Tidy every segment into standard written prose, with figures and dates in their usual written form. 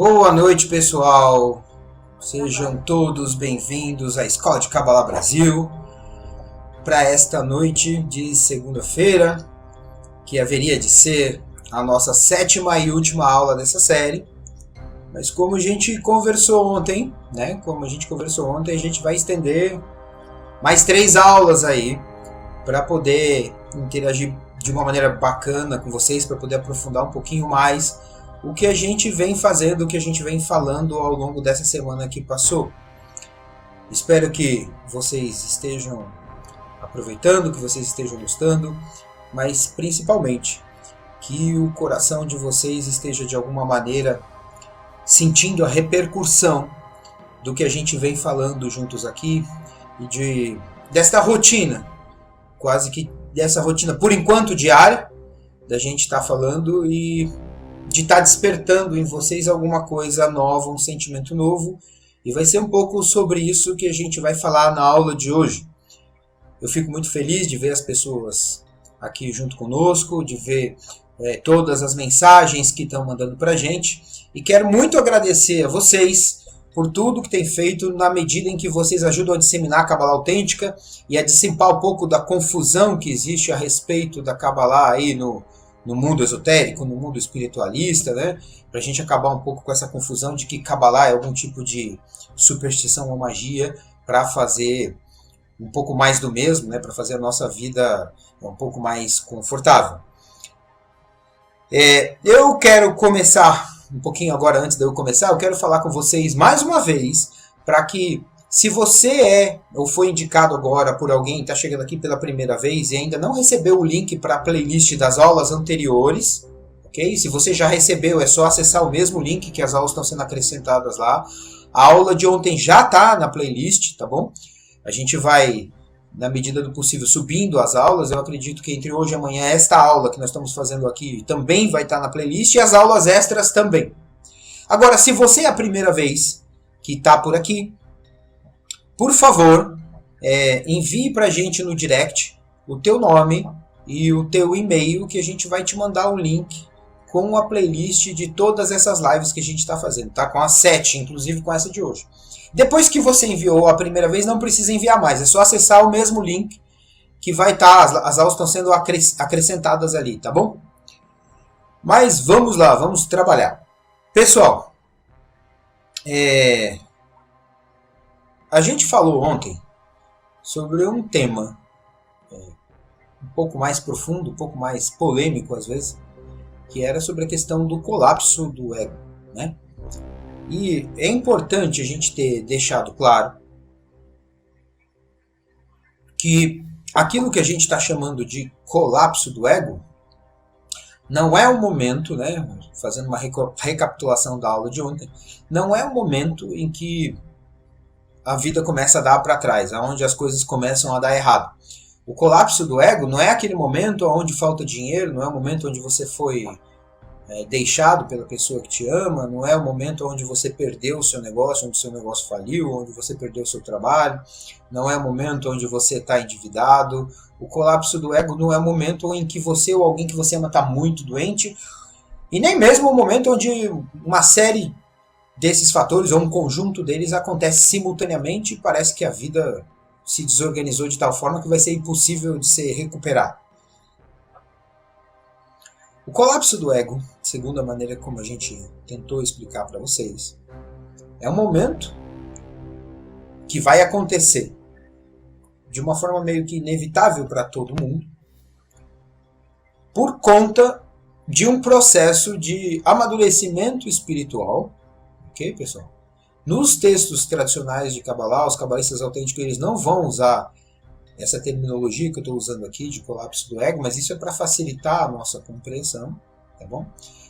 Boa noite, pessoal. Sejam todos bem-vindos à Escola de Kabbalah Brasil para esta noite de segunda-feira, que haveria de ser a nossa sétima e última aula dessa série. Mas como a gente conversou ontem, a gente vai estender mais 3 aulas aí para poder interagir de uma maneira bacana com vocês, para poder aprofundar um pouquinho mais o que a gente vem fazendo, o que a gente vem falando ao longo dessa semana que passou. Espero que vocês estejam aproveitando, que vocês estejam gostando, mas principalmente que o coração de vocês esteja de alguma maneira sentindo a repercussão do que a gente vem falando juntos aqui e desta rotina, quase que dessa rotina por enquanto diária, da gente estar falando e de estar despertando em vocês alguma coisa nova, um sentimento novo. E vai ser um pouco sobre isso que a gente vai falar na aula de hoje. Eu fico muito feliz de ver as pessoas aqui junto conosco, de ver todas as mensagens que estão mandando para a gente. E quero muito agradecer a vocês por tudo que tem feito na medida em que vocês ajudam a disseminar a Kabbalah autêntica e a dissipar um pouco da confusão que existe a respeito da Kabbalah aí no mundo esotérico, no mundo espiritualista, né? Para a gente acabar um pouco com essa confusão de que Kabbalah é algum tipo de superstição ou magia, para fazer um pouco mais do mesmo, né? Para fazer a nossa vida um pouco mais confortável. Eu quero começar um pouquinho agora, antes de eu começar, eu quero falar com vocês mais uma vez, para que se você é ou foi indicado agora por alguém que está chegando aqui pela primeira vez e ainda não recebeu o link para a playlist das aulas anteriores, ok? Se você já recebeu, é só acessar o mesmo link que as aulas estão sendo acrescentadas lá. A aula de ontem já está na playlist, tá bom? A gente vai, na medida do possível, subindo as aulas. Eu acredito que entre hoje e amanhã esta aula que nós estamos fazendo aqui também vai estar na playlist e as aulas extras também. Agora, se você é a primeira vez que está por aqui, por favor, envie para a gente no direct o teu nome e o teu e-mail, que a gente vai te mandar o link com a playlist de todas essas lives que a gente está fazendo, tá? Com as 7, inclusive com essa de hoje. Depois que você enviou a primeira vez, não precisa enviar mais, é só acessar o mesmo link que vai estar, as aulas estão sendo acrescentadas ali, tá bom? Mas vamos lá, vamos trabalhar. Pessoal, a gente falou ontem sobre um tema um pouco mais profundo, um pouco mais polêmico às vezes, que era sobre a questão do colapso do ego, né? E é importante a gente ter deixado claro que aquilo que a gente está chamando de colapso do ego não é o momento, né? Fazendo uma recapitulação da aula de ontem, não é o momento em que a vida começa a dar para trás, onde as coisas começam a dar errado. O colapso do ego não é aquele momento onde falta dinheiro, não é o momento onde você foi deixado pela pessoa que te ama, não é o momento onde você perdeu o seu negócio, onde o seu negócio faliu, onde você perdeu o seu trabalho, não é o momento onde você está endividado. O colapso do ego não é o momento em que você ou alguém que você ama está muito doente, e nem mesmo o momento onde uma série desses fatores, ou um conjunto deles, acontece simultaneamente e parece que a vida se desorganizou de tal forma que vai ser impossível de ser recuperado. O colapso do ego, segundo a maneira como a gente tentou explicar para vocês, é um momento que vai acontecer de uma forma meio que inevitável para todo mundo, por conta de um processo de amadurecimento espiritual. Ok, pessoal? Nos textos tradicionais de Kabbalah, os cabalistas autênticos, eles não vão usar essa terminologia que eu estou usando aqui, de colapso do ego, mas isso é para facilitar a nossa compreensão, tá bom?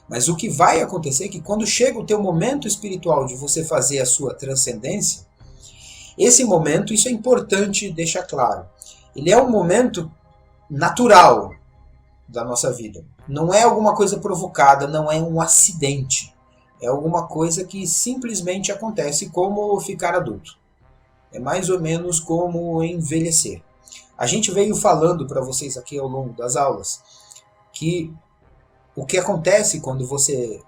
Mas o que vai acontecer é que quando chega o teu momento espiritual de você fazer a sua transcendência, esse momento, isso é importante deixar claro, ele é um momento natural da nossa vida. Não é alguma coisa provocada, não é um acidente. É alguma coisa que simplesmente acontece, como ficar adulto. É mais ou menos como envelhecer. A gente veio falando para vocês aqui ao longo das aulas que o que acontece quando você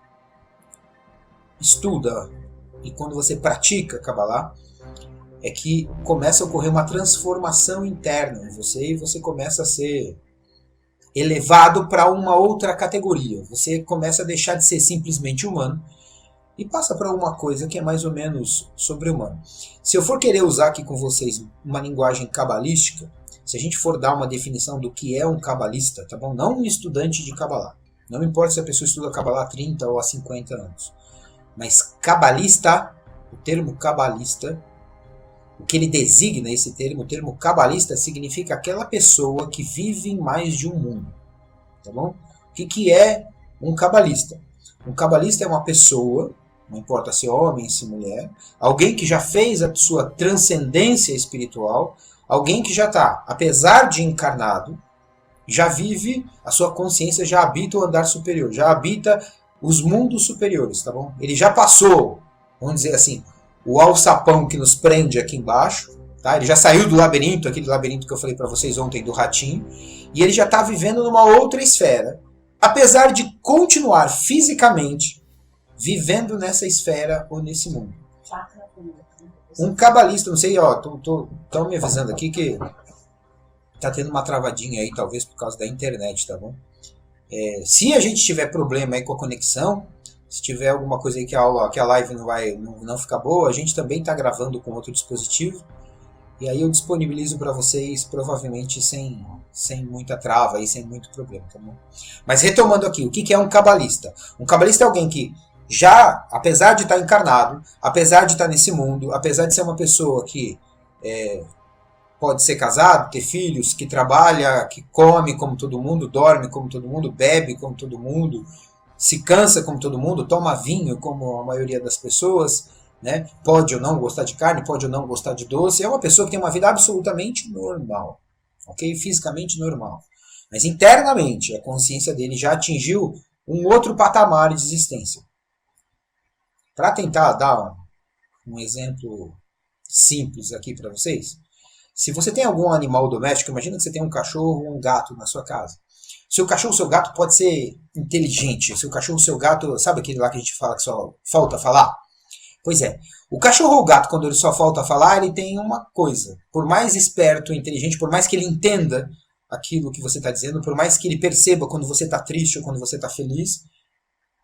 estuda e quando você pratica Kabbalah, é que começa a ocorrer uma transformação interna em você e você começa a ser elevado para uma outra categoria. Você começa a deixar de ser simplesmente humano e passa para uma coisa que é mais ou menos sobre-humano. Se eu for querer usar aqui com vocês uma linguagem cabalística, se a gente for dar uma definição do que é um cabalista, tá bom? Não um estudante de Kabbalah. Não importa se a pessoa estuda Kabbalah há 30 ou há 50 anos. Mas cabalista, o termo cabalista, o que ele designa esse termo, o termo cabalista significa aquela pessoa que vive em mais de um mundo. Tá bom? O que é um cabalista? Um cabalista é uma pessoa, não importa se é homem, se é mulher, alguém que já fez a sua transcendência espiritual, alguém que já está, apesar de encarnado, já vive, a sua consciência já habita o andar superior, já habita os mundos superiores, tá bom? Ele já passou, vamos dizer assim, o alçapão que nos prende aqui embaixo, tá? Ele já saiu do labirinto, aquele labirinto que eu falei para vocês ontem do ratinho, e ele já está vivendo numa outra esfera, apesar de continuar fisicamente vivendo nessa esfera ou nesse mundo. Um cabalista, não sei, ó, estão me avisando aqui que tá tendo uma travadinha aí, talvez por causa da internet, tá bom? Se a gente tiver problema aí com a conexão, se tiver alguma coisa aí que a live não ficar boa, a gente também está gravando com outro dispositivo. E aí eu disponibilizo para vocês, provavelmente sem muita trava e sem muito problema, tá bom? Mas retomando aqui, o que é um cabalista? Um cabalista é alguém que já, apesar de estar encarnado, apesar de estar nesse mundo, apesar de ser uma pessoa que pode ser casado, ter filhos, que trabalha, que come como todo mundo, dorme como todo mundo, bebe como todo mundo, se cansa como todo mundo, toma vinho como a maioria das pessoas, né? Pode ou não gostar de carne, pode ou não gostar de doce. É uma pessoa que tem uma vida absolutamente normal, ok? Fisicamente normal. Mas internamente, a consciência dele já atingiu um outro patamar de existência. Para tentar dar um exemplo simples aqui para vocês, se você tem algum animal doméstico, imagina que você tem um cachorro ou um gato na sua casa. Seu cachorro ou seu gato pode ser inteligente. Seu cachorro ou seu gato, sabe aquele lá que a gente fala que só falta falar? Pois é, o cachorro ou o gato, quando ele só falta falar, ele tem uma coisa. Por mais esperto e inteligente, por mais que ele entenda aquilo que você está dizendo, por mais que ele perceba quando você está triste ou quando você está feliz,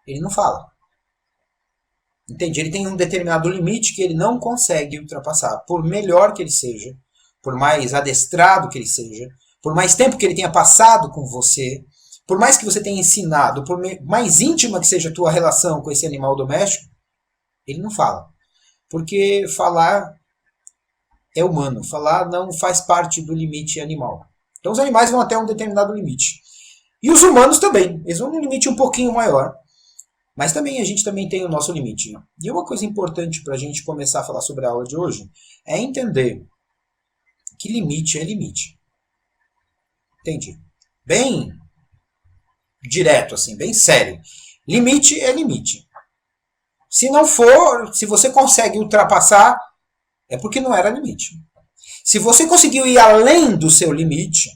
ele não fala. Entende? Ele tem um determinado limite que ele não consegue ultrapassar. Por melhor que ele seja, por mais adestrado que ele seja, por mais tempo que ele tenha passado com você, por mais que você tenha ensinado, por mais íntima que seja a tua relação com esse animal doméstico, ele não fala. Porque falar é humano. Falar não faz parte do limite animal. Então os animais vão até um determinado limite. E os humanos também. Eles vão num limite um pouquinho maior. Mas também a gente também tem o nosso limite. E uma coisa importante para a gente começar a falar sobre a aula de hoje é entender que limite é limite. Entende? Bem direto, assim, bem sério. Limite é limite. Se não for, se você consegue ultrapassar, é porque não era limite. Se você conseguiu ir além do seu limite,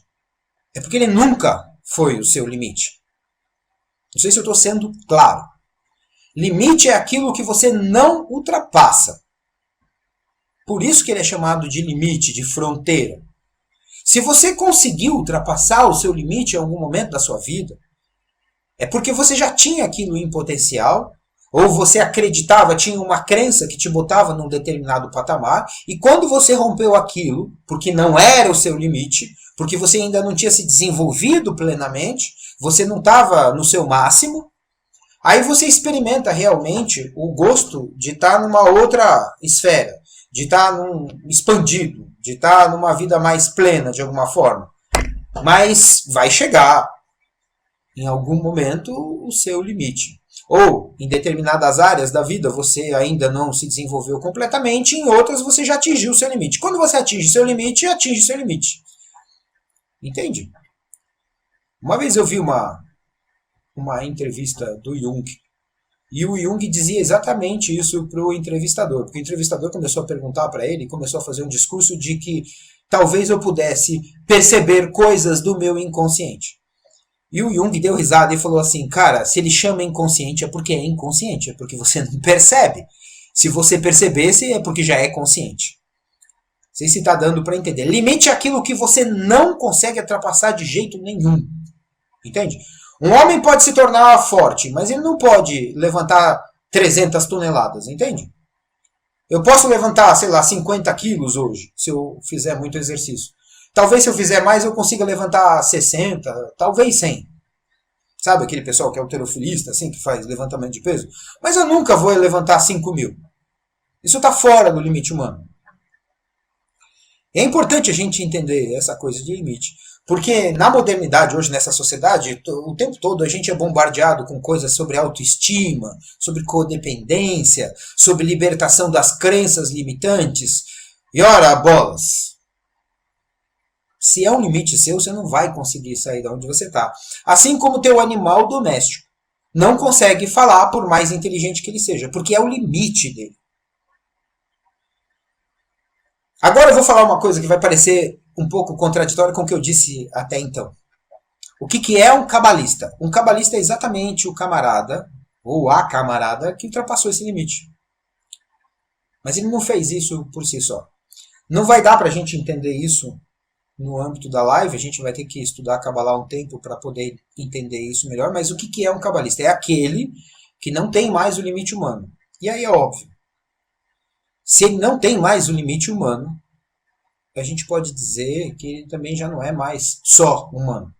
é porque ele nunca foi o seu limite. Não sei se eu estou sendo claro. Limite é aquilo que você não ultrapassa. Por isso que ele é chamado de limite, de fronteira. Se você conseguiu ultrapassar o seu limite em algum momento da sua vida, é porque você já tinha aquilo em potencial, ou você acreditava, tinha uma crença que te botava num determinado patamar, e quando você rompeu aquilo, porque não era o seu limite, porque você ainda não tinha se desenvolvido plenamente, você não estava no seu máximo, aí você experimenta realmente o gosto de estar numa outra esfera, de estar expandido, de estar numa vida mais plena de alguma forma. Mas vai chegar em algum momento o seu limite. Ou em determinadas áreas da vida você ainda não se desenvolveu completamente, em outras você já atingiu o seu limite. Quando você atinge seu limite, atinge seu limite. Entende? Uma vez eu vi uma entrevista do Jung, e o Jung dizia exatamente isso para o entrevistador, porque o entrevistador começou a perguntar para ele, começou a fazer um discurso de que talvez eu pudesse perceber coisas do meu inconsciente. E o Jung deu risada e falou assim, cara, se ele chama inconsciente é porque é inconsciente, é porque você não percebe. Se você percebesse é porque já é consciente. Não sei se está dando para entender. Limite é aquilo que você não consegue ultrapassar de jeito nenhum. Entende? Um homem pode se tornar forte, mas ele não pode levantar 300 toneladas, entende? Eu posso levantar, sei lá, 50 quilos hoje, se eu fizer muito exercício. Talvez se eu fizer mais eu consiga levantar 60, talvez 100. Sabe aquele pessoal que é halterofilista, assim, que faz levantamento de peso? Mas eu nunca vou levantar 5.000. Isso está fora do limite humano. É importante a gente entender essa coisa de limite. Porque na modernidade, hoje, nessa sociedade, o tempo todo a gente é bombardeado com coisas sobre autoestima, sobre codependência, sobre libertação das crenças limitantes. E ora, bolas! Se é um limite seu, você não vai conseguir sair de onde você está. Assim como o teu animal doméstico não consegue falar por mais inteligente que ele seja, porque é o limite dele. Agora eu vou falar uma coisa que vai parecer um pouco contraditória com o que eu disse até então. O que é um cabalista? Um cabalista é exatamente o camarada, ou a camarada, que ultrapassou esse limite. Mas ele não fez isso por si só. Não vai dar para a gente entender isso no âmbito da live, a gente vai ter que estudar Kabbalah um tempo para poder entender isso melhor, mas o que é um cabalista? É aquele que não tem mais o limite humano. E aí é óbvio. Se ele não tem mais o limite humano, a gente pode dizer que ele também já não é mais só humano.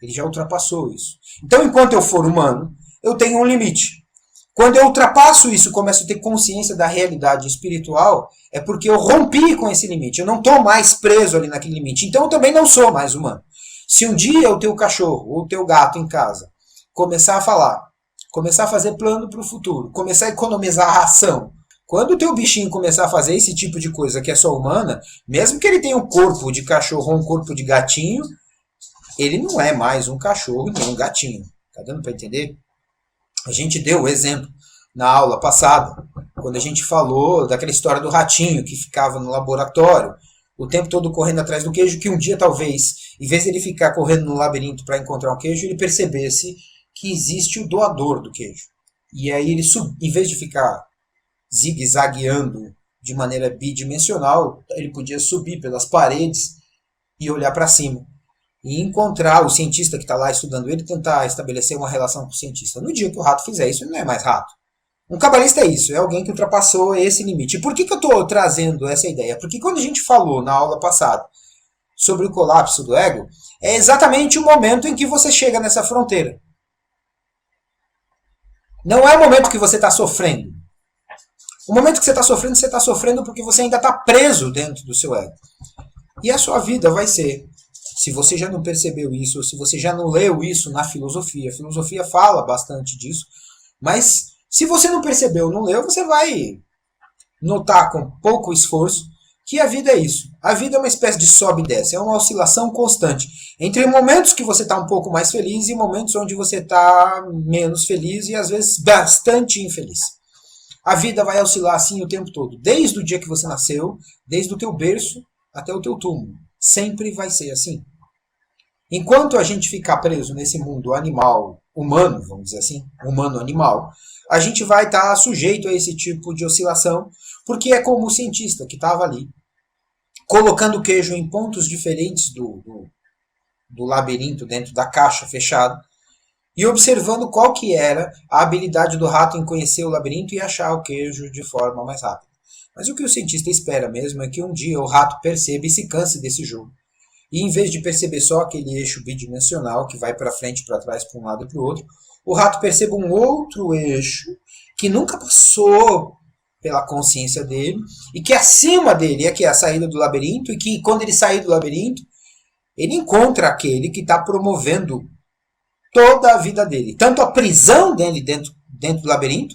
Ele já ultrapassou isso. Então, enquanto eu for humano, eu tenho um limite. Quando eu ultrapasso isso, começo a ter consciência da realidade espiritual, é porque eu rompi com esse limite. Eu não estou mais preso ali naquele limite. Então, eu também não sou mais humano. Se um dia o teu cachorro ou o teu gato em casa começar a falar, começar a fazer plano para o futuro, começar a economizar a ração, quando o teu bichinho começar a fazer esse tipo de coisa que é só humana, mesmo que ele tenha um corpo de cachorro ou um corpo de gatinho, ele não é mais um cachorro nem um gatinho. Tá dando para entender? A gente deu o exemplo na aula passada, quando a gente falou daquela história do ratinho que ficava no laboratório, o tempo todo correndo atrás do queijo, que um dia talvez, em vez de ele ficar correndo no labirinto para encontrar um queijo, ele percebesse que existe o doador do queijo. E aí ele, em vez de ficar zigue-zagueando de maneira bidimensional, ele podia subir pelas paredes e olhar para cima. E encontrar o cientista que está lá estudando ele, tentar estabelecer uma relação com o cientista. No dia que o rato fizer isso, ele não é mais rato. Um cabalista é isso, é alguém que ultrapassou esse limite. E por que eu estou trazendo essa ideia? Porque quando a gente falou na aula passada sobre o colapso do ego, é exatamente o momento em que você chega nessa fronteira. Não é o momento que você está sofrendo. O momento que você está sofrendo porque você ainda está preso dentro do seu ego. E a sua vida vai ser, se você já não percebeu isso, ou se você já não leu isso na filosofia, a filosofia fala bastante disso, mas se você não percebeu, não leu, você vai notar com pouco esforço que a vida é isso. A vida é uma espécie de sobe e desce, é uma oscilação constante. Entre momentos que você está um pouco mais feliz e momentos onde você está menos feliz e às vezes bastante infeliz. A vida vai oscilar assim o tempo todo, desde o dia que você nasceu, desde o teu berço até o teu túmulo. Sempre vai ser assim. Enquanto a gente ficar preso nesse mundo animal, humano, vamos dizer assim, humano-animal, a gente vai estar sujeito a esse tipo de oscilação, porque é como o cientista que estava ali, colocando o queijo em pontos diferentes do labirinto, dentro da caixa fechada, e observando qual que era a habilidade do rato em conhecer o labirinto e achar o queijo de forma mais rápida. Mas o que o cientista espera mesmo é que um dia o rato perceba e se canse desse jogo. E em vez de perceber só aquele eixo bidimensional que vai para frente, para trás, para um lado e para o outro, o rato perceba um outro eixo que nunca passou pela consciência dele e que acima dele é que é a saída do labirinto e que quando ele sair do labirinto, ele encontra aquele que está promovendo toda a vida dele. Tanto a prisão dele dentro do labirinto,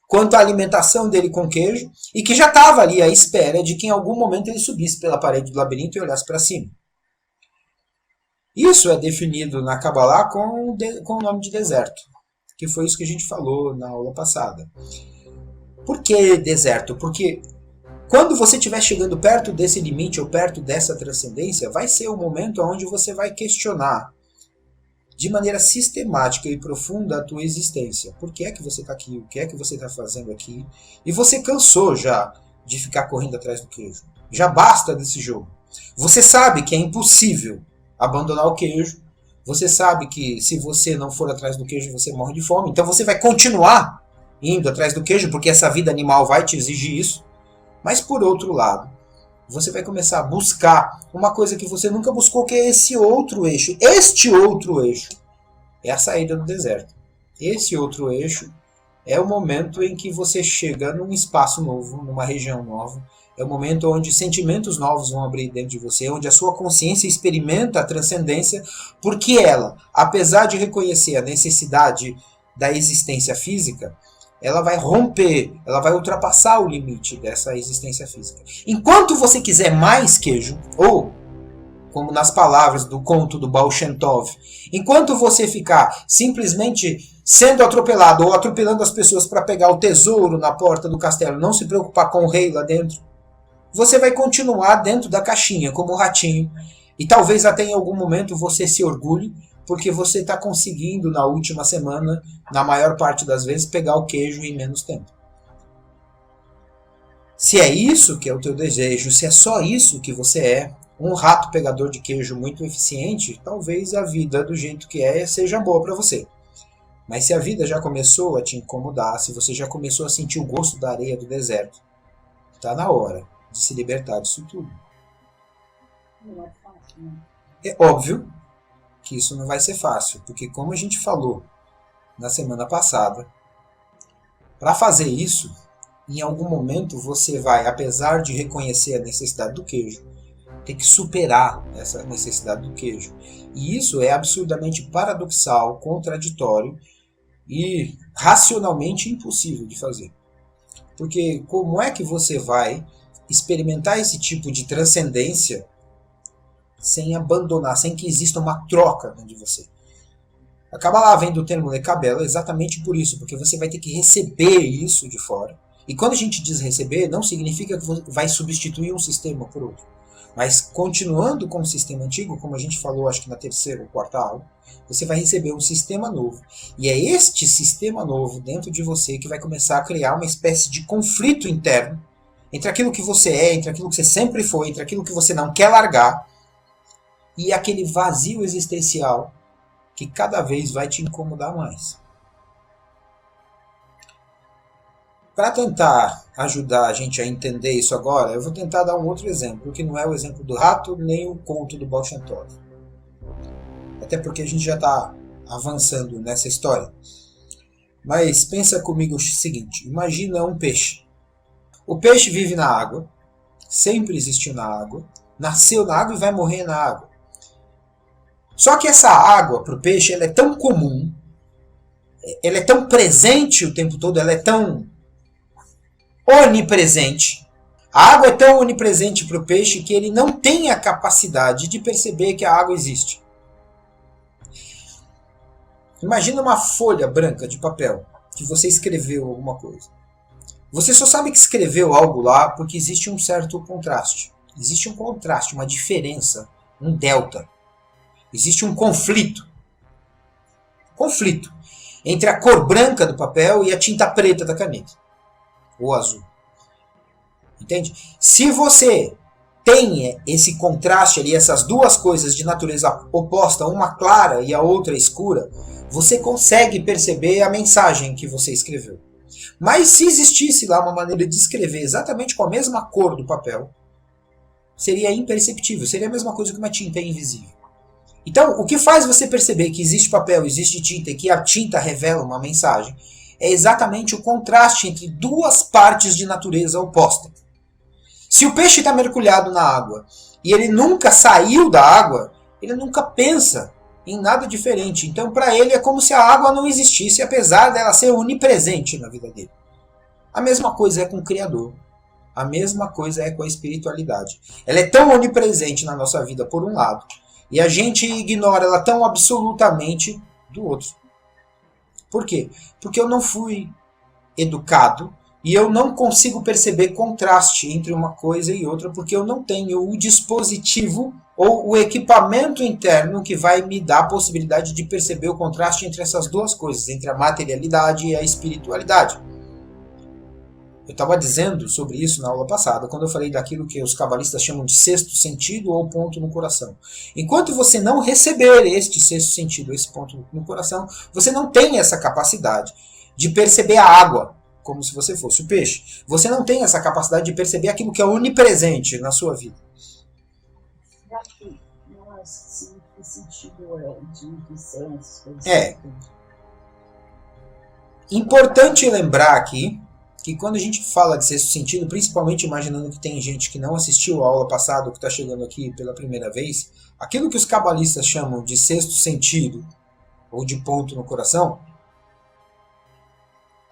quanto a alimentação dele com queijo, e que já estava ali à espera de que em algum momento ele subisse pela parede do labirinto e olhasse para cima. Isso é definido na Kabbalah com o nome de deserto, que foi isso que a gente falou na aula passada. Por que deserto? Porque quando você estiver chegando perto desse limite ou perto dessa transcendência, vai ser o momento onde você vai questionar de maneira sistemática e profunda a tua existência. Por que é que você está aqui? O que é que você está fazendo aqui? E você cansou já de ficar correndo atrás do queijo. Já basta desse jogo. Você sabe que é impossível abandonar o queijo. Você sabe que se você não for atrás do queijo, você morre de fome. Então você vai continuar indo atrás do queijo, porque essa vida animal vai te exigir isso. Mas por outro lado, você vai começar a buscar uma coisa que você nunca buscou, que é esse outro eixo. Este outro eixo é a saída do deserto. Esse outro eixo é o momento em que você chega num espaço novo, numa região nova. É o momento onde sentimentos novos vão abrir dentro de você, onde a sua consciência experimenta a transcendência, porque ela, apesar de reconhecer a necessidade da existência física, ela vai romper, ela vai ultrapassar o limite dessa existência física. Enquanto você quiser mais queijo, ou, como nas palavras do conto do Baal Shem Tov, enquanto você ficar simplesmente sendo atropelado ou atropelando as pessoas para pegar o tesouro na porta do castelo, não se preocupar com o rei lá dentro, você vai continuar dentro da caixinha, como um ratinho, e talvez até em algum momento você se orgulhe, porque você está conseguindo, na última semana, na maior parte das vezes, pegar o queijo em menos tempo. Se é isso que é o teu desejo, se é só isso que você é, um rato pegador de queijo muito eficiente, talvez a vida do jeito que é seja boa para você. Mas se a vida já começou a te incomodar, se você já começou a sentir o gosto da areia do deserto, está na hora de se libertar disso tudo. Não é fácil, né? É óbvio que isso não vai ser fácil, porque como a gente falou na semana passada, para fazer isso, em algum momento você vai, apesar de reconhecer a necessidade do queijo, ter que superar essa necessidade do queijo. E isso é absurdamente paradoxal, contraditório e racionalmente impossível de fazer. Porque como é que você vai experimentar esse tipo de transcendência sem abandonar, sem que exista uma troca dentro de você? Acaba lá vendo o termo lekabela exatamente por isso, porque você vai ter que receber isso de fora. E quando a gente diz receber, não significa que você vai substituir um sistema por outro. Mas continuando com o sistema antigo, como a gente falou, acho que na terceira ou quarta aula, você vai receber um sistema novo. E é este sistema novo dentro de você que vai começar a criar uma espécie de conflito interno entre aquilo que você é, entre aquilo que você sempre foi, entre aquilo que você não quer largar e aquele vazio existencial que cada vez vai te incomodar mais. Para tentar ajudar a gente a entender isso agora, eu vou tentar dar um outro exemplo, que não é o exemplo do rato nem o conto do Baal Shem Tov. Até porque a gente já está avançando nessa história. Mas pensa comigo o seguinte, imagina um peixe. O peixe vive na água, sempre existiu na água, nasceu na água e vai morrer na água. Só que essa água para o peixe ela é tão comum, ela é tão presente o tempo todo, ela é tão onipresente. A água é tão onipresente para o peixe que ele não tem a capacidade de perceber que a água existe. Imagina uma folha branca de papel que você escreveu alguma coisa. Você só sabe que escreveu algo lá porque existe um certo contraste. Existe um contraste, uma diferença, um delta. Existe um conflito. Conflito entre a cor branca do papel e a tinta preta da caneta. Ou azul. Entende? Se você tem esse contraste ali, essas duas coisas de natureza oposta, uma clara e a outra escura, você consegue perceber a mensagem que você escreveu. Mas se existisse lá uma maneira de escrever exatamente com a mesma cor do papel, seria imperceptível, seria a mesma coisa que uma tinta invisível. Então, o que faz você perceber que existe papel, existe tinta e que a tinta revela uma mensagem é exatamente o contraste entre duas partes de natureza oposta. Se o peixe está mergulhado na água e ele nunca saiu da água, ele nunca pensa em nada diferente. Então, para ele é como se a água não existisse, apesar dela ser onipresente na vida dele. A mesma coisa é com o Criador. A mesma coisa é com a espiritualidade. Ela é tão onipresente na nossa vida, por um lado, e a gente ignora ela tão absolutamente do outro. Por quê? Porque eu não fui educado E eu não consigo perceber contraste entre uma coisa e outra, porque eu não tenho o dispositivo ou o equipamento interno que vai me dar a possibilidade de perceber o contraste entre essas duas coisas, entre a materialidade e a espiritualidade. Eu estava dizendo sobre isso na aula passada, quando eu falei daquilo que os cabalistas chamam de sexto sentido ou ponto no coração. Enquanto você não receber este sexto sentido, esse ponto no coração, você não tem essa capacidade de perceber a água, como se você fosse o peixe. Você não tem essa capacidade de perceber aquilo que é onipresente na sua vida. Será que não é assim, no sentido de intuição, essas coisas? É. Importante lembrar aqui que quando a gente fala de sexto sentido, principalmente imaginando que tem gente que não assistiu a aula passada ou que está chegando aqui pela primeira vez, aquilo que os cabalistas chamam de sexto sentido ou de ponto no coração,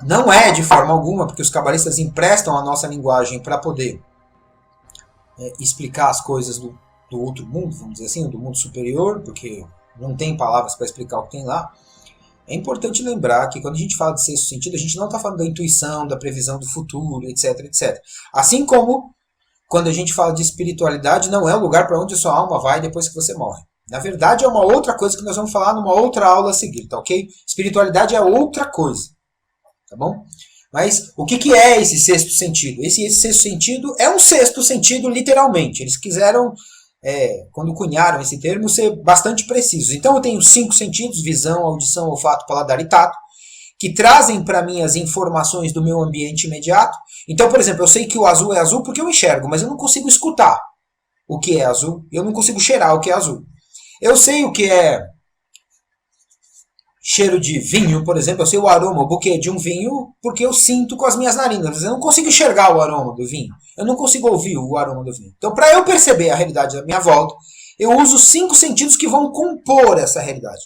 não é de forma alguma, porque os cabalistas emprestam a nossa linguagem para poder explicar as coisas do outro mundo, vamos dizer assim, do mundo superior, porque não tem palavras para explicar o que tem lá. É importante lembrar que quando a gente fala de sexto sentido, a gente não está falando da intuição, da previsão do futuro, etc, etc. Assim como quando a gente fala de espiritualidade, não é o lugar para onde a sua alma vai depois que você morre. Na verdade, é uma outra coisa que nós vamos falar numa outra aula a seguir, tá ok? Espiritualidade é outra coisa, tá bom? Mas o que é esse sexto sentido? Esse sexto sentido é um sexto sentido literalmente. Eles quiseram, quando cunharam esse termo, ser bastante precisos. Então eu tenho 5 sentidos, visão, audição, olfato, paladar e tato, que trazem para mim as informações do meu ambiente imediato. Então, por exemplo, eu sei que o azul é azul porque eu enxergo, mas eu não consigo escutar o que é azul. Eu não consigo cheirar o que é azul. Eu sei o que é cheiro de vinho, por exemplo, eu sei o aroma, o buquê de um vinho, porque eu sinto com as minhas narinas. Eu não consigo enxergar o aroma do vinho. Eu não consigo ouvir o aroma do vinho. Então, para eu perceber a realidade da minha volta, eu uso 5 sentidos que vão compor essa realidade.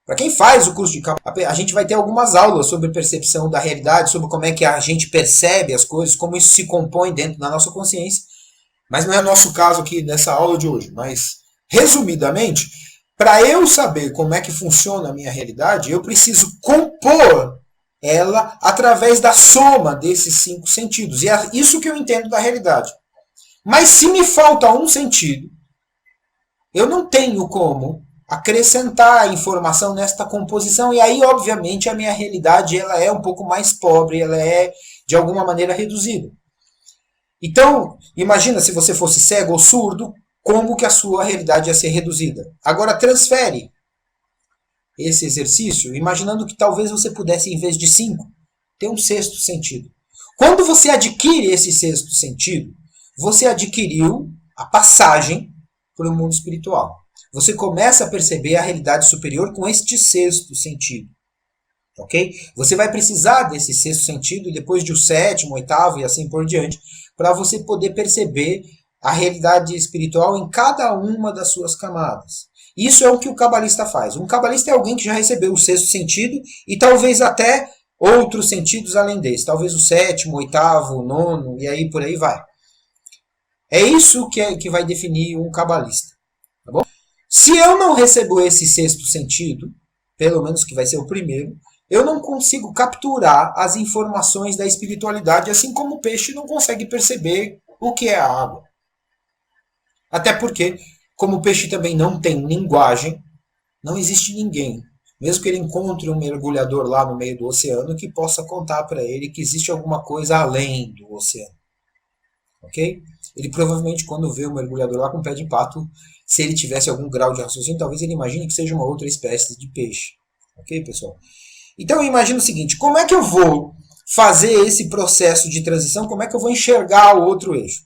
Para quem faz o curso de Kabbalah, a gente vai ter algumas aulas sobre percepção da realidade, sobre como é que a gente percebe as coisas, como isso se compõe dentro da nossa consciência. Mas não é nosso caso aqui nessa aula de hoje. Mas, resumidamente, para eu saber como é que funciona a minha realidade, eu preciso compor ela através da soma desses 5 sentidos. E é isso que eu entendo da realidade. Mas se me falta um sentido, eu não tenho como acrescentar informação nesta composição. E aí, obviamente, a minha realidade ela é um pouco mais pobre, ela é, de alguma maneira, reduzida. Então, imagina se você fosse cego ou surdo, como que a sua realidade ia ser reduzida. Agora transfere esse exercício, imaginando que talvez você pudesse, em vez de 5, ter um sexto sentido. Quando você adquire esse sexto sentido, você adquiriu a passagem para o mundo espiritual. Você começa a perceber a realidade superior com este sexto sentido. Ok? Você vai precisar desse sexto sentido, depois de o 7º, 8º e assim por diante, para você poder perceber a realidade espiritual em cada uma das suas camadas. Isso é o que o cabalista faz. Um cabalista é alguém que já recebeu o sexto sentido e talvez até outros sentidos além desse. Talvez o 7º, 8º, 9º e aí por aí vai. É isso que vai definir um cabalista. Tá bom? Se eu não recebo esse sexto sentido, pelo menos que vai ser o primeiro, eu não consigo capturar as informações da espiritualidade, assim como o peixe não consegue perceber o que é a água. Até porque, como o peixe também não tem linguagem, não existe ninguém, mesmo que ele encontre um mergulhador lá no meio do oceano, que possa contar para ele que existe alguma coisa além do oceano. Ok? Ele provavelmente, quando vê o mergulhador lá com o pé de pato, se ele tivesse algum grau de raciocínio, talvez ele imagine que seja uma outra espécie de peixe. Ok, pessoal? Então eu imagino o seguinte, como é que eu vou fazer esse processo de transição? Como é que eu vou enxergar o outro eixo?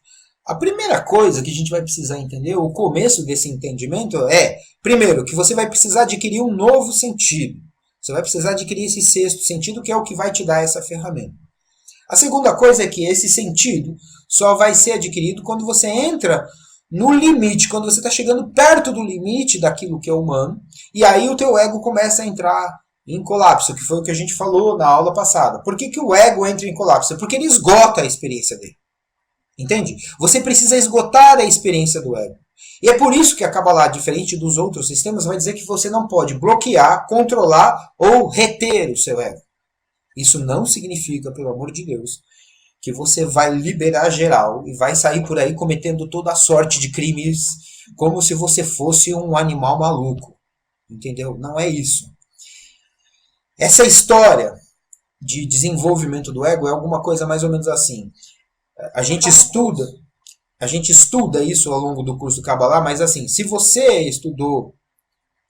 A primeira coisa que a gente vai precisar entender, o começo desse entendimento é, primeiro, que você vai precisar adquirir um novo sentido. Você vai precisar adquirir esse sexto sentido, que é o que vai te dar essa ferramenta. A segunda coisa é que esse sentido só vai ser adquirido quando você entra no limite, quando você está chegando perto do limite daquilo que é humano, e aí o teu ego começa a entrar em colapso, que foi o que a gente falou na aula passada. Por que o ego entra em colapso? Porque ele esgota a experiência dele. Entende? Você precisa esgotar a experiência do ego. E é por isso que a Kabbalah, diferente dos outros sistemas, vai dizer que você não pode bloquear, controlar ou reter o seu ego. Isso não significa, pelo amor de Deus, que você vai liberar geral e vai sair por aí cometendo toda a sorte de crimes como se você fosse um animal maluco. Entendeu? Não é isso. Essa história de desenvolvimento do ego é alguma coisa mais ou menos assim. A gente estuda isso ao longo do curso do Kabbalah, mas assim, se você estudou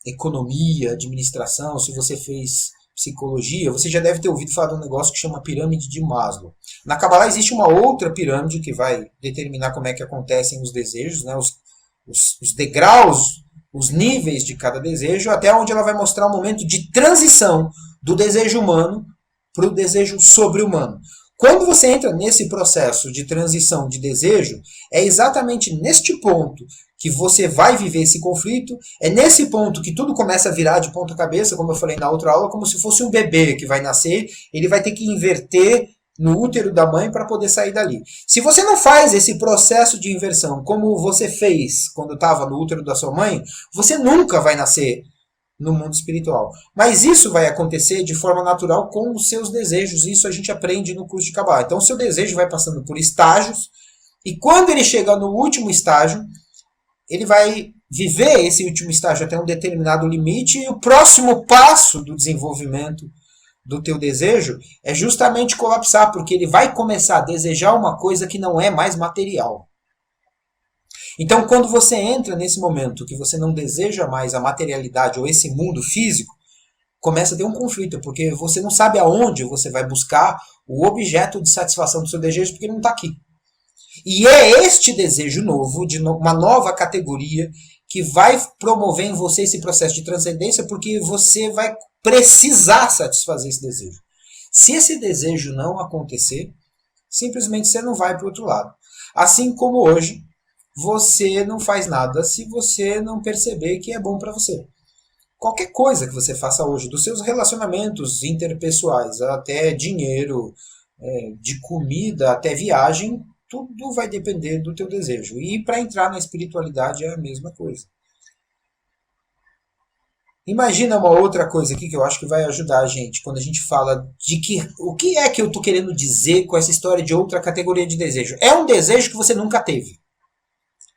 economia, administração, se você fez psicologia, você já deve ter ouvido falar de um negócio que chama pirâmide de Maslow. Na Kabbalah existe uma outra pirâmide que vai determinar como é que acontecem os desejos, né? Os degraus, os níveis de cada desejo, até onde ela vai mostrar o momento de transição do desejo humano para o desejo sobre-humano. Quando você entra nesse processo de transição de desejo, é exatamente neste ponto que você vai viver esse conflito, é nesse ponto que tudo começa a virar de ponta cabeça, como eu falei na outra aula, como se fosse um bebê que vai nascer, ele vai ter que inverter no útero da mãe para poder sair dali. Se você não faz esse processo de inversão como você fez quando estava no útero da sua mãe, você nunca vai nascer no mundo espiritual. Mas isso vai acontecer de forma natural com os seus desejos. Isso a gente aprende no curso de Kabbalah. Então o seu desejo vai passando por estágios e quando ele chega no último estágio, ele vai viver esse último estágio até um determinado limite e o próximo passo do desenvolvimento do teu desejo é justamente colapsar, porque ele vai começar a desejar uma coisa que não é mais material. Então, quando você entra nesse momento que você não deseja mais a materialidade ou esse mundo físico, começa a ter um conflito, porque você não sabe aonde você vai buscar o objeto de satisfação do seu desejo, porque ele não está aqui. E é este desejo novo, de uma nova categoria, que vai promover em você esse processo de transcendência, porque você vai precisar satisfazer esse desejo. Se esse desejo não acontecer, simplesmente você não vai para o outro lado. Assim como hoje, você não faz nada se você não perceber que é bom para você. Qualquer coisa que você faça hoje, dos seus relacionamentos interpessoais, até dinheiro, de comida, até viagem, tudo vai depender do teu desejo. E para entrar na espiritualidade é a mesma coisa. Imagina uma outra coisa aqui que eu acho que vai ajudar a gente quando a gente fala de que o que é que eu estou querendo dizer com essa história de outra categoria de desejo. É um desejo que você nunca teve.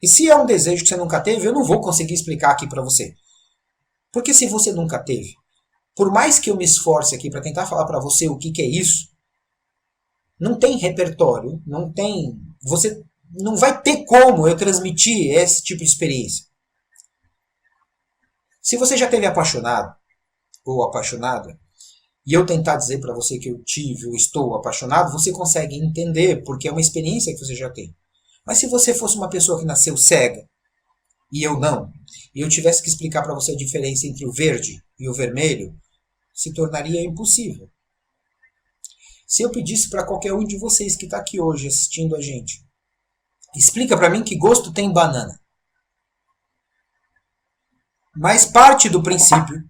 E se é um desejo que você nunca teve, eu não vou conseguir explicar aqui para você. Porque se você nunca teve, por mais que eu me esforce aqui para tentar falar para você o que é isso, não tem repertório, não tem, você não vai ter como eu transmitir esse tipo de experiência. Se você já esteve apaixonado ou apaixonada, e eu tentar dizer para você que eu tive ou estou apaixonado, você consegue entender, porque é uma experiência que você já tem. Mas se você fosse uma pessoa que nasceu cega, e eu não, e eu tivesse que explicar para você a diferença entre o verde e o vermelho, se tornaria impossível. Se eu pedisse para qualquer um de vocês que está aqui hoje assistindo a gente, explica para mim que gosto tem banana. Mas parte do princípio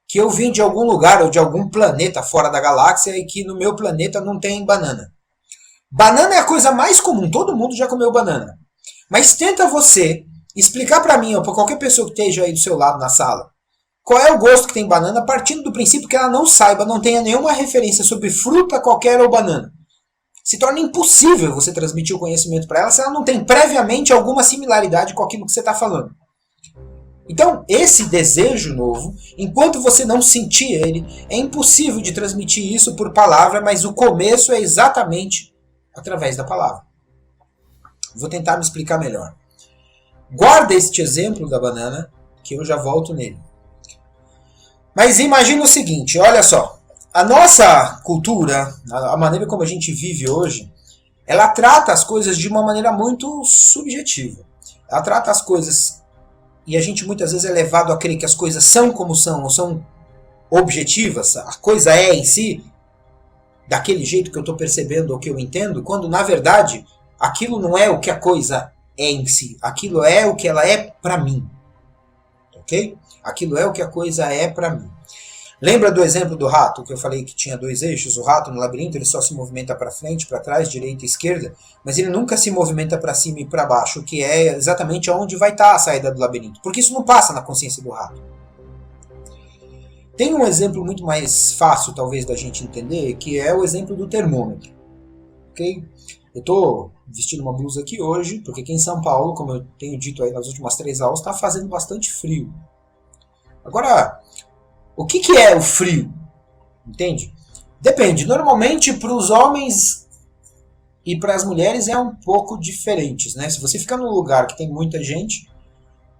que eu vim de algum lugar ou de algum planeta fora da galáxia e que no meu planeta não tem banana. Banana é a coisa mais comum, todo mundo já comeu banana. Mas tenta você explicar para mim ou para qualquer pessoa que esteja aí do seu lado na sala, qual é o gosto que tem banana, partindo do princípio que ela não saiba, não tenha nenhuma referência sobre fruta qualquer ou banana. Se torna impossível você transmitir o conhecimento para ela se ela não tem previamente alguma similaridade com aquilo que você está falando. Então, esse desejo novo, enquanto você não sentir ele, é impossível de transmitir isso por palavra, mas o começo é exatamente através da palavra. Vou tentar me explicar melhor. Guarda este exemplo da banana, que eu já volto nele. Mas imagina o seguinte, olha só. A nossa cultura, a maneira como a gente vive hoje, ela trata as coisas de uma maneira muito subjetiva. Ela trata as coisas, e a gente muitas vezes é levado a crer que as coisas são como são, ou são objetivas, a coisa é em si, daquele jeito que eu estou percebendo ou que eu entendo, quando na verdade aquilo não é o que a coisa é em si, aquilo é o que ela é para mim. Ok? Aquilo é o que a coisa é para mim. Lembra do exemplo do rato, que eu falei que tinha dois eixos? O rato no labirinto ele só se movimenta para frente, para trás, direita e esquerda, mas ele nunca se movimenta para cima e para baixo, que é exatamente onde vai estar a saída do labirinto, porque isso não passa na consciência do rato. Tem um exemplo muito mais fácil, talvez, da gente entender, que é o exemplo do termômetro. ok? Eu tô vestindo uma blusa aqui hoje, porque aqui em São Paulo, como eu tenho dito aí nas últimas 3 aulas, está fazendo bastante frio. Agora, o que é o frio? Entende? Depende. Normalmente, para os homens e para as mulheres é um pouco diferente, né? Se você ficar num lugar que tem muita gente,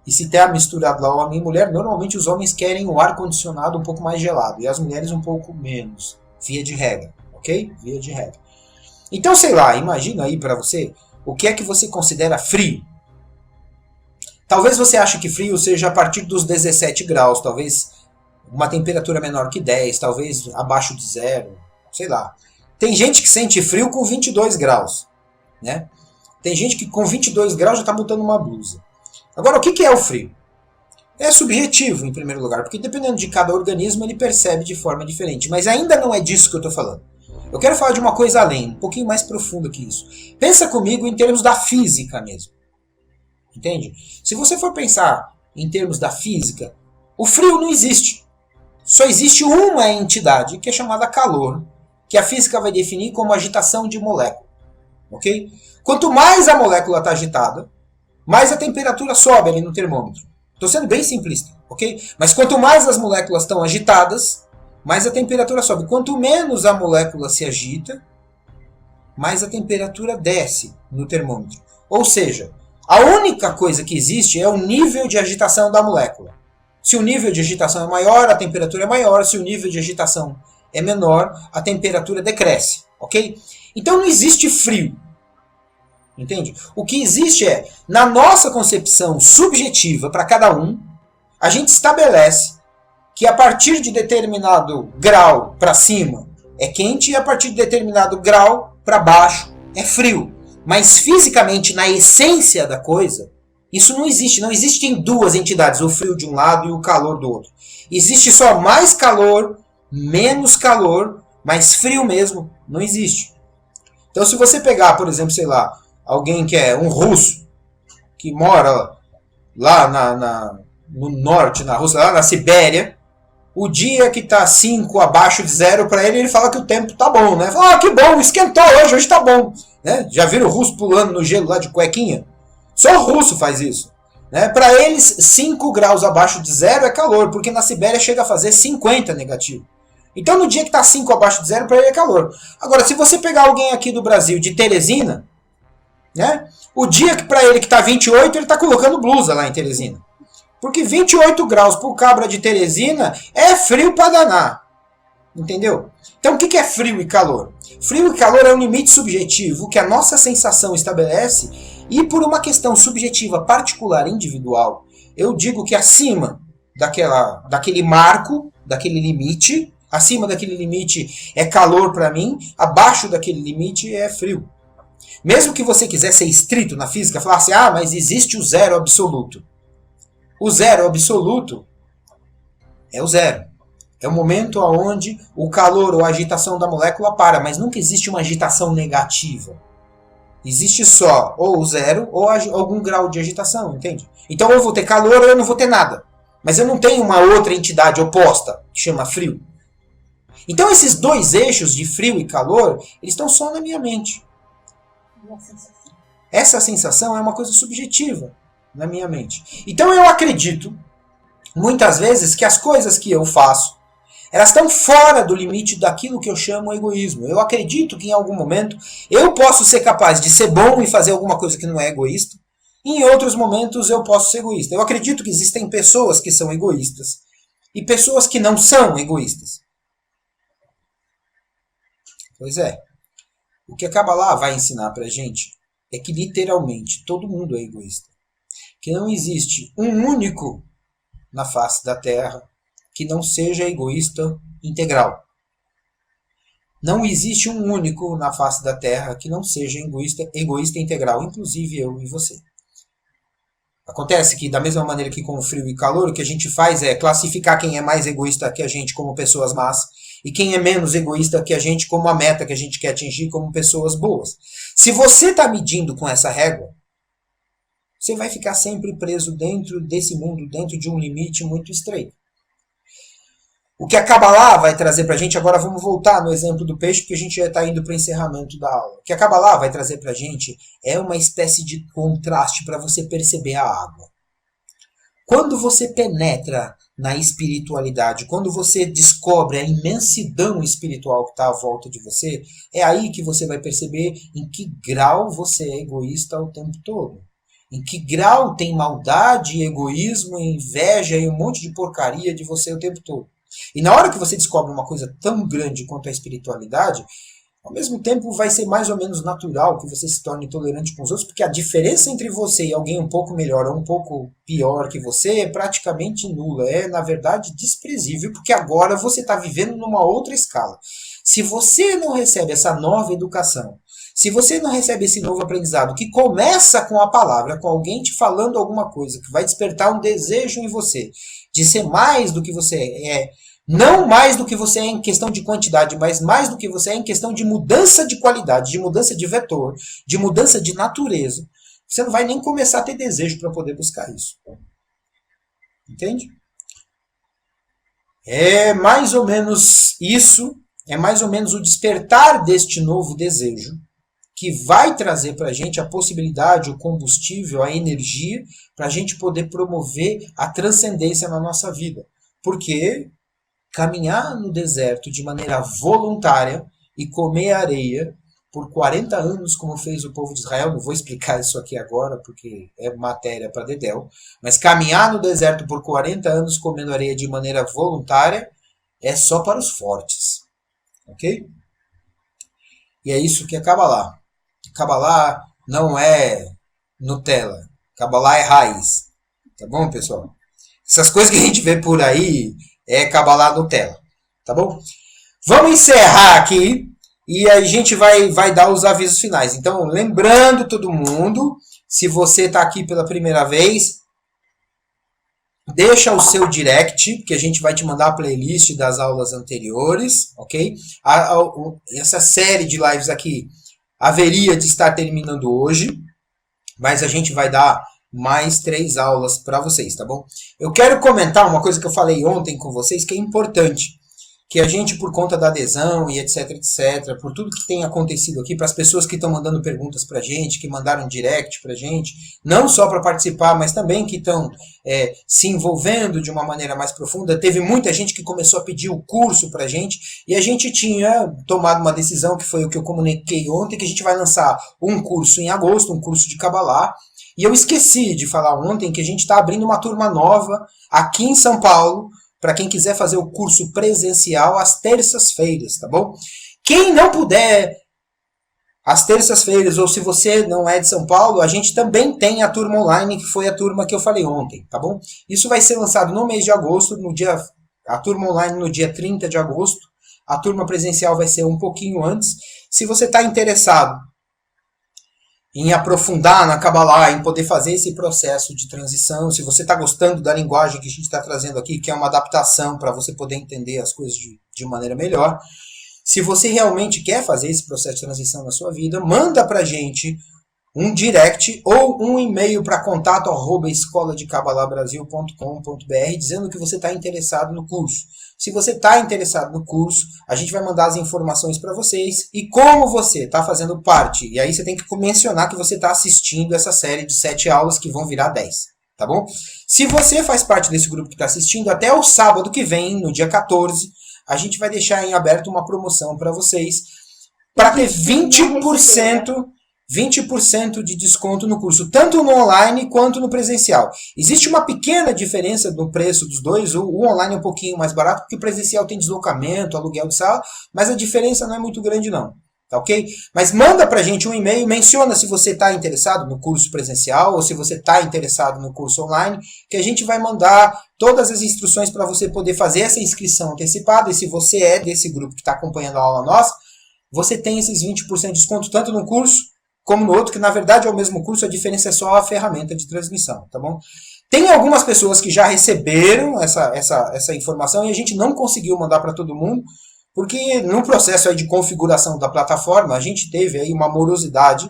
e se der misturado lá homem e mulher, normalmente os homens querem o ar-condicionado um pouco mais gelado, e as mulheres um pouco menos, via de regra, ok? Via de regra. Então, sei lá, imagina aí para você, o que é que você considera frio? Talvez você ache que frio seja a partir dos 17 graus, talvez uma temperatura menor que 10, talvez abaixo de 0, sei lá. Tem gente que sente frio com 22 graus, né? Tem gente que com 22 graus já está botando uma blusa. Agora, o que é o frio? É subjetivo, em primeiro lugar, porque dependendo de cada organismo, ele percebe de forma diferente. Mas ainda não é disso que eu estou falando. Eu quero falar de uma coisa além, um pouquinho mais profundo que isso. Pensa comigo em termos da física mesmo. Entende? Se você for pensar em termos da física, o frio não existe. Só existe uma entidade, que é chamada calor, que a física vai definir como agitação de molécula. Ok? Quanto mais a molécula está agitada, mais a temperatura sobe ali no termômetro. Estou sendo bem simplista, ok? Mas quanto mais as moléculas estão agitadas, mais a temperatura sobe. Quanto menos a molécula se agita, mais a temperatura desce no termômetro. Ou seja, a única coisa que existe é o nível de agitação da molécula. Se o nível de agitação é maior, a temperatura é maior. Se o nível de agitação é menor, a temperatura decresce, ok? Então não existe frio. Entende? O que existe é, na nossa concepção subjetiva para cada um, a gente estabelece que a partir de determinado grau para cima é quente e a partir de determinado grau para baixo é frio. Mas fisicamente, na essência da coisa, isso não existe. Não existem duas entidades, o frio de um lado e o calor do outro. Existe só mais calor, menos calor, mais frio mesmo não existe. Então se você pegar, por exemplo, sei lá, alguém que é um russo, que mora lá no norte, na Rússia, lá na Sibéria, o dia que está 5 abaixo de 0 para ele, ele fala que o tempo tá bom, né? Fala, que bom, esquentou hoje tá bom. Né? Já viram o russo pulando no gelo lá de cuequinha? Só o russo faz isso. Né? Para eles, 5 graus abaixo de 0 é calor, porque na Sibéria chega a fazer 50 negativo. Então no dia que está 5 abaixo de 0, para ele é calor. Agora, se você pegar alguém aqui do Brasil, de Teresina, né? O dia que para ele que está 28, ele está colocando blusa lá em Teresina. Porque 28 graus por cabra de Teresina é frio para danar. Entendeu? Então o que é frio e calor? Frio e calor é um limite subjetivo que a nossa sensação estabelece e por uma questão subjetiva particular, individual, eu digo que acima daquele marco, daquele limite, acima daquele limite é calor para mim, abaixo daquele limite é frio. Mesmo que você quiser ser estrito na física, falar assim, mas existe o zero absoluto. O zero absoluto é o zero. É o momento onde o calor ou a agitação da molécula para, mas nunca existe uma agitação negativa. Existe só ou o zero ou algum grau de agitação, entende? Então ou eu vou ter calor ou eu não vou ter nada. Mas eu não tenho uma outra entidade oposta, que chama frio. Então esses dois eixos de frio e calor, eles estão só na minha mente. Essa sensação é uma coisa subjetiva na minha mente. Então eu acredito, muitas vezes, que as coisas que eu faço, elas estão fora do limite daquilo que eu chamo egoísmo. Eu acredito que em algum momento eu posso ser capaz de ser bom e fazer alguma coisa que não é egoísta. E em outros momentos eu posso ser egoísta. Eu acredito que existem pessoas que são egoístas e pessoas que não são egoístas. Pois é. O que a Kabbalah vai ensinar pra gente é que literalmente todo mundo é egoísta. Que não existe um único na face da Terra que não seja egoísta integral. Não existe um único na face da Terra que não seja egoísta integral, inclusive eu e você. Acontece que, da mesma maneira que com o frio e calor, o que a gente faz é classificar quem é mais egoísta que a gente como pessoas más e quem é menos egoísta que a gente como a meta que a gente quer atingir como pessoas boas. Se você está medindo com essa régua, você vai ficar sempre preso dentro desse mundo, dentro de um limite muito estreito. O que a Kabbalah vai trazer para a gente, agora vamos voltar no exemplo do peixe, porque a gente já está indo para o encerramento da aula. O que a Kabbalah vai trazer para a gente é uma espécie de contraste para você perceber a água. Quando você penetra na espiritualidade, quando você descobre a imensidão espiritual que está à volta de você, é aí que você vai perceber em que grau você é egoísta o tempo todo. Em que grau tem maldade, egoísmo, inveja e um monte de porcaria de você o tempo todo. E na hora que você descobre uma coisa tão grande quanto a espiritualidade, ao mesmo tempo vai ser mais ou menos natural que você se torne tolerante com os outros, porque a diferença entre você e alguém um pouco melhor ou um pouco pior que você é praticamente nula. É, na verdade, desprezível, porque agora você está vivendo numa outra escala. Se você não recebe essa nova educação, se você não recebe esse novo aprendizado, que começa com a palavra, com alguém te falando alguma coisa, que vai despertar um desejo em você de ser mais do que você é, não mais do que você é em questão de quantidade, mas mais do que você é em questão de mudança de qualidade, de mudança de vetor, de mudança de natureza, você não vai nem começar a ter desejo para poder buscar isso. Entende? É mais ou menos isso, é mais ou menos o despertar deste novo desejo que vai trazer para a gente a possibilidade, o combustível, a energia, para a gente poder promover a transcendência na nossa vida. Porque caminhar no deserto de maneira voluntária e comer areia por 40 anos, como fez o povo de Israel, não vou explicar isso aqui agora, porque é matéria para dedéu, mas caminhar no deserto por 40 anos comendo areia de maneira voluntária é só para os fortes. Ok? E é isso que é Kabbalah. Kabbalah não é Nutella. Kabbalah é raiz. Tá bom, pessoal? Essas coisas que a gente vê por aí é Kabbalah Nutella. Tá bom? Vamos encerrar aqui e a gente vai dar os avisos finais. Então, lembrando todo mundo, se você está aqui pela primeira vez, deixa o seu direct, que a gente vai te mandar a playlist das aulas anteriores, ok? Essa série de lives aqui haveria de estar terminando hoje, mas a gente vai dar mais 3 aulas para vocês, tá bom? Eu quero comentar uma coisa que eu falei ontem com vocês, que é importante, que a gente, por conta da adesão e etc, por tudo que tem acontecido aqui, para as pessoas que estão mandando perguntas para a gente, que mandaram direct para a gente, não só para participar, mas também que estão se envolvendo de uma maneira mais profunda. Teve muita gente que começou a pedir o curso para a gente, e a gente tinha tomado uma decisão, que foi o que eu comuniquei ontem, que a gente vai lançar um curso em agosto, um curso de Kabbalah. E eu esqueci de falar ontem que a gente está abrindo uma turma nova aqui em São Paulo, para quem quiser fazer o curso presencial às terças-feiras, tá bom? Quem não puder às terças-feiras, ou se você não é de São Paulo, a gente também tem a turma online, que foi a turma que eu falei ontem, tá bom? Isso vai ser lançado no mês de agosto, a turma online no dia 30 de agosto, a turma presencial vai ser um pouquinho antes. Se você está interessado em aprofundar na Kabbalah, em poder fazer esse processo de transição, se você está gostando da linguagem que a gente está trazendo aqui, que é uma adaptação para você poder entender as coisas de maneira melhor, se você realmente quer fazer esse processo de transição na sua vida, manda para a gente um direct ou um e-mail para contato@escoladekabalabrasil.com.br dizendo que você está interessado no curso. Se você está interessado no curso, a gente vai mandar as informações para vocês, e como você está fazendo parte, e aí você tem que mencionar que você está assistindo essa série de 7 aulas que vão virar 10, tá bom? Se você faz parte desse grupo que está assistindo, até o sábado que vem, no dia 14, a gente vai deixar em aberto uma promoção para vocês, para ter 20% de desconto no curso, tanto no online quanto no presencial. Existe uma pequena diferença no preço dos dois, o online é um pouquinho mais barato, porque o presencial tem deslocamento, aluguel de sala, mas a diferença não é muito grande não, tá ok? Mas manda pra gente um e-mail, menciona se você está interessado no curso presencial ou se você está interessado no curso online, que a gente vai mandar todas as instruções para você poder fazer essa inscrição antecipada, e se você é desse grupo que está acompanhando a aula nossa, você tem esses 20% de desconto tanto no curso como no outro, que na verdade é o mesmo curso, a diferença é só a ferramenta de transmissão, tá bom? Tem algumas pessoas que já receberam essa informação e a gente não conseguiu mandar para todo mundo, porque no processo aí de configuração da plataforma, a gente teve aí uma morosidade,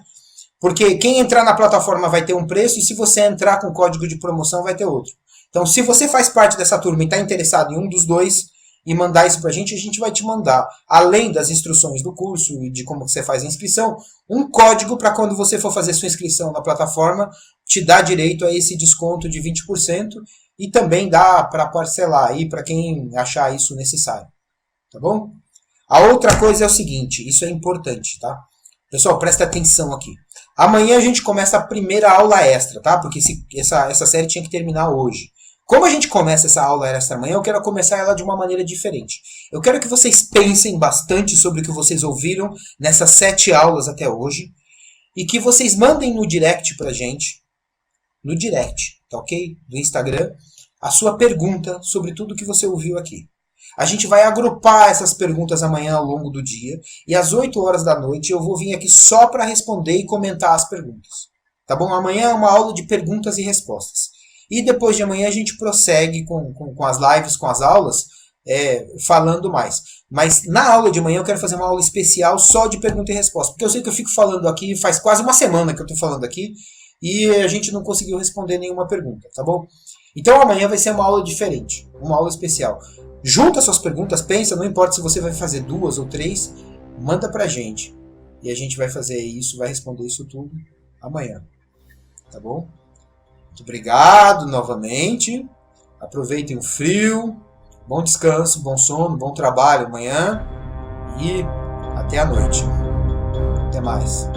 porque quem entrar na plataforma vai ter um preço, e se você entrar com código de promoção vai ter outro. Então, se você faz parte dessa turma e está interessado em um dos dois, e mandar isso pra gente, a gente vai te mandar, além das instruções do curso e de como você faz a inscrição, um código para quando você for fazer sua inscrição na plataforma, te dá direito a esse desconto de 20% e também dá para parcelar aí para quem achar isso necessário. Tá bom? A outra coisa é o seguinte, isso é importante, tá? Pessoal, presta atenção aqui. Amanhã a gente começa a primeira aula extra, tá? Porque essa série tinha que terminar hoje. Como a gente começa essa aula extra amanhã, eu quero começar ela de uma maneira diferente. Eu quero que vocês pensem bastante sobre o que vocês ouviram nessas 7 aulas até hoje e que vocês mandem no direct pra gente, no direct, tá ok? Do Instagram, a sua pergunta sobre tudo que você ouviu aqui. A gente vai agrupar essas perguntas amanhã ao longo do dia e às 8 horas da noite eu vou vir aqui só para responder e comentar as perguntas. Tá bom? Amanhã é uma aula de perguntas e respostas. E depois de amanhã a gente prossegue com as lives, com as aulas, falando mais. Mas na aula de amanhã eu quero fazer uma aula especial só de pergunta e resposta. Porque eu sei que eu fico falando aqui, faz quase uma semana que eu estou falando aqui, e a gente não conseguiu responder nenhuma pergunta, tá bom? Então amanhã vai ser uma aula diferente, uma aula especial. Junta suas perguntas, pensa, não importa se você vai fazer 2 ou 3, manda pra gente. E a gente vai fazer isso, vai responder isso tudo amanhã. Tá bom? Muito obrigado novamente. Aproveitem o frio. Bom descanso, bom sono, bom trabalho amanhã. E até a noite. Até mais.